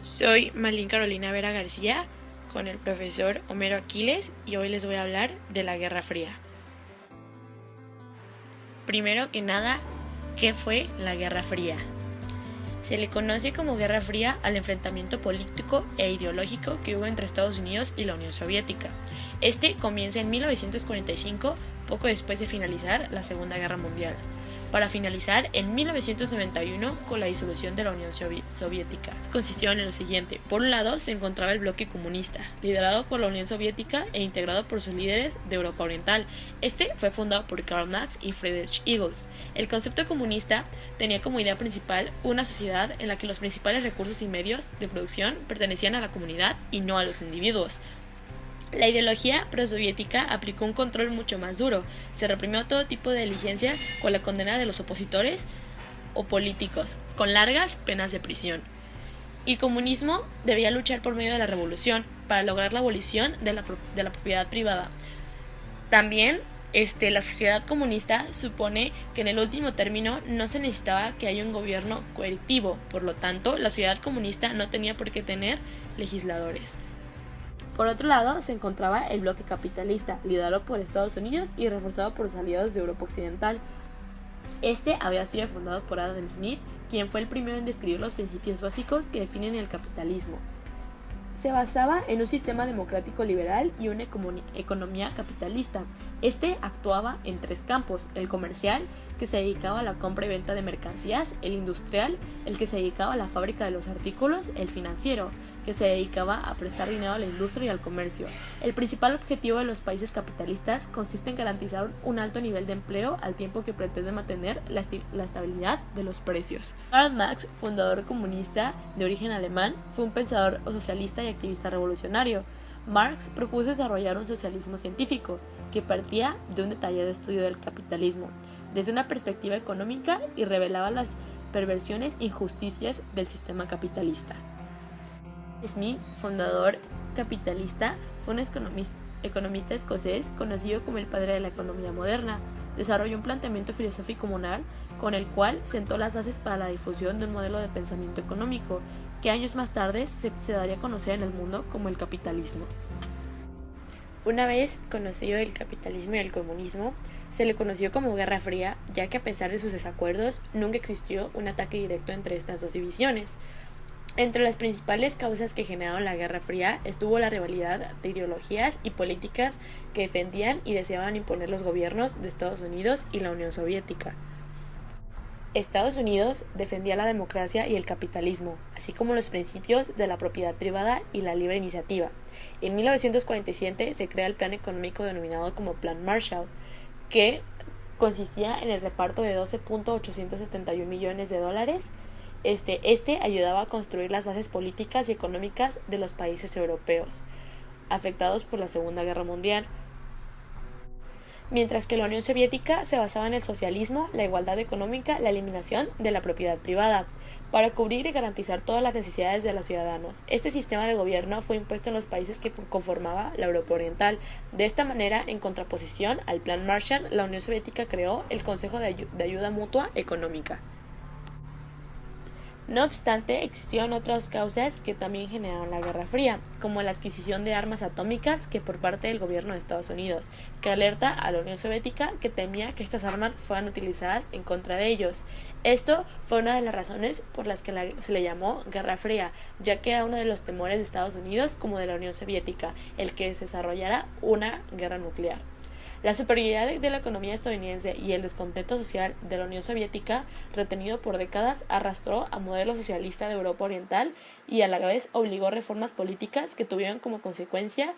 Soy Malín Carolina Vera García con el profesor Homero Aquiles y hoy les voy a hablar de la Guerra Fría. Primero que nada, ¿qué fue la Guerra Fría? Se le conoce como Guerra Fría al enfrentamiento político e ideológico que hubo entre Estados Unidos y la Unión Soviética. Este comienza en 1945, poco después de finalizar la Segunda Guerra Mundial, para finalizar en 1991 con la disolución de la Unión Soviética. Consistió en lo siguiente: por un lado se encontraba el bloque comunista, liderado por la Unión Soviética e integrado por sus líderes de Europa Oriental. Este fue fundado por Karl Marx y Friedrich Engels. El concepto comunista tenía como idea principal una sociedad en la que los principales recursos y medios de producción pertenecían a la comunidad y no a los individuos. La ideología prosoviética aplicó un control mucho más duro. Se reprimió todo tipo de diligencia con la condena de los opositores o políticos, con largas penas de prisión. El comunismo debía luchar por medio de la revolución para lograr la abolición de la propiedad privada. También la sociedad comunista supone que en el último término no se necesitaba que haya un gobierno coercitivo, por lo tanto, la sociedad comunista no tenía por qué tener legisladores. Por otro lado, se encontraba el bloque capitalista, liderado por Estados Unidos y reforzado por los aliados de Europa Occidental. Este había sido fundado por Adam Smith, quien fue el primero en describir los principios básicos que definen el capitalismo. Se basaba en un sistema democrático liberal y una economía capitalista. Este actuaba en tres campos: el comercial, que se dedicaba a la compra y venta de mercancías; el industrial, el que se dedicaba a la fábrica de los artículos; el financiero, que se dedicaba a prestar dinero a la industria y al comercio. El principal objetivo de los países capitalistas consiste en garantizar un alto nivel de empleo al tiempo que pretende mantener la estabilidad de los precios. Karl Marx, fundador comunista de origen alemán, fue un pensador socialista y activista revolucionario. Marx propuso desarrollar un socialismo científico que partía de un detallado estudio del capitalismo desde una perspectiva económica y revelaba las perversiones e injusticias del sistema capitalista. Smith, fundador capitalista, fue un economista escocés conocido como el padre de la economía moderna. Desarrolló un planteamiento filosófico moral con el cual sentó las bases para la difusión de un modelo de pensamiento económico que años más tarde se daría a conocer en el mundo como el capitalismo. Una vez conocido el capitalismo y el comunismo, se le conoció como Guerra Fría, ya que a pesar de sus desacuerdos, nunca existió un ataque directo entre estas dos divisiones. Entre las principales causas que generaron la Guerra Fría estuvo la rivalidad de ideologías y políticas que defendían y deseaban imponer los gobiernos de Estados Unidos y la Unión Soviética. Estados Unidos defendía la democracia y el capitalismo, así como los principios de la propiedad privada y la libre iniciativa. En 1947 se crea el plan económico denominado como Plan Marshall, que consistía en el reparto de $12.871 millones. Este ayudaba a construir las bases políticas y económicas de los países europeos afectados por la Segunda Guerra Mundial, mientras que la Unión Soviética se basaba en el socialismo, la igualdad económica, la eliminación de la propiedad privada, para cubrir y garantizar todas las necesidades de los ciudadanos. Este sistema de gobierno fue impuesto en los países que conformaba la Europa Oriental. De esta manera, en contraposición al Plan Marshall, la Unión Soviética creó el Consejo de Ayuda Mutua Económica. No obstante, existieron otras causas que también generaron la Guerra Fría, como la adquisición de armas atómicas por parte del gobierno de Estados Unidos, que alerta a la Unión Soviética que temía que estas armas fueran utilizadas en contra de ellos. Esto fue una de las razones por las que se le llamó Guerra Fría, ya que era uno de los temores de Estados Unidos como de la Unión Soviética, el que se desarrollara una guerra nuclear. La superioridad de la economía estadounidense y el descontento social de la Unión Soviética, retenido por décadas, arrastró a modelo socialista de Europa Oriental y a la vez obligó a reformas políticas que tuvieron como consecuencia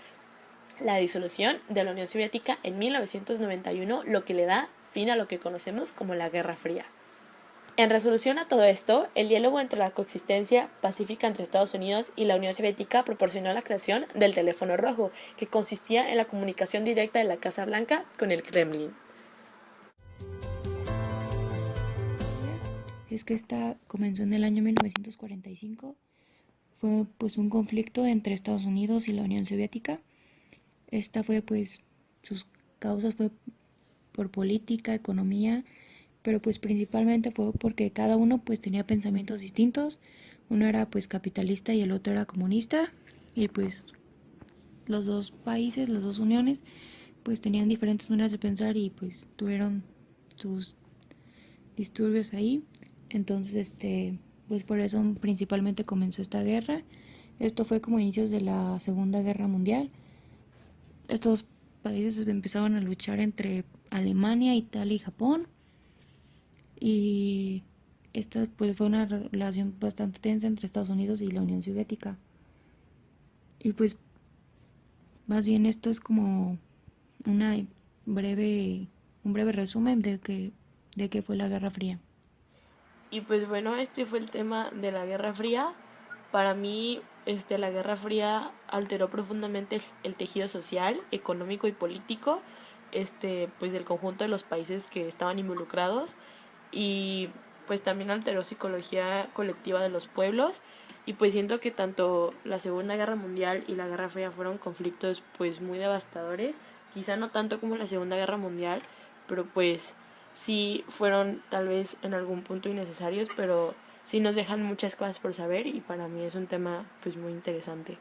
la disolución de la Unión Soviética en 1991, lo que le da fin a lo que conocemos como la Guerra Fría. En resolución a todo esto, el diálogo entre la coexistencia pacífica entre Estados Unidos y la Unión Soviética proporcionó la creación del teléfono rojo, que consistía en la comunicación directa de la Casa Blanca con el Kremlin. Es que esta comenzó en el año 1945. Fue pues un conflicto entre Estados Unidos y la Unión Soviética. Esta fue pues sus causas fue por política, economía, pero pues principalmente fue porque cada uno pues tenía pensamientos distintos. Uno era pues capitalista y el otro era comunista, y pues los dos países, las dos uniones, pues tenían diferentes maneras de pensar y pues tuvieron sus disturbios ahí. Entonces, pues por eso principalmente comenzó esta guerra. Esto fue como inicios de la Segunda Guerra Mundial. Estos países empezaban a luchar entre Alemania, Italia y Japón. Y esta pues fue una relación bastante tensa entre Estados Unidos y la Unión Soviética. Y pues más bien esto es como una breve un breve resumen de qué fue la Guerra Fría. Y pues bueno, este fue el tema de la Guerra Fría. Para mí, la Guerra Fría alteró profundamente el tejido social, económico y político, pues del conjunto de los países que estaban involucrados, y pues también alteró psicología colectiva de los pueblos. Y pues siento que tanto la Segunda Guerra Mundial y la Guerra Fría fueron conflictos pues muy devastadores, quizá no tanto como la Segunda Guerra Mundial, pero pues sí fueron tal vez en algún punto innecesarios, pero sí nos dejan muchas cosas por saber, y para mí es un tema pues muy interesante.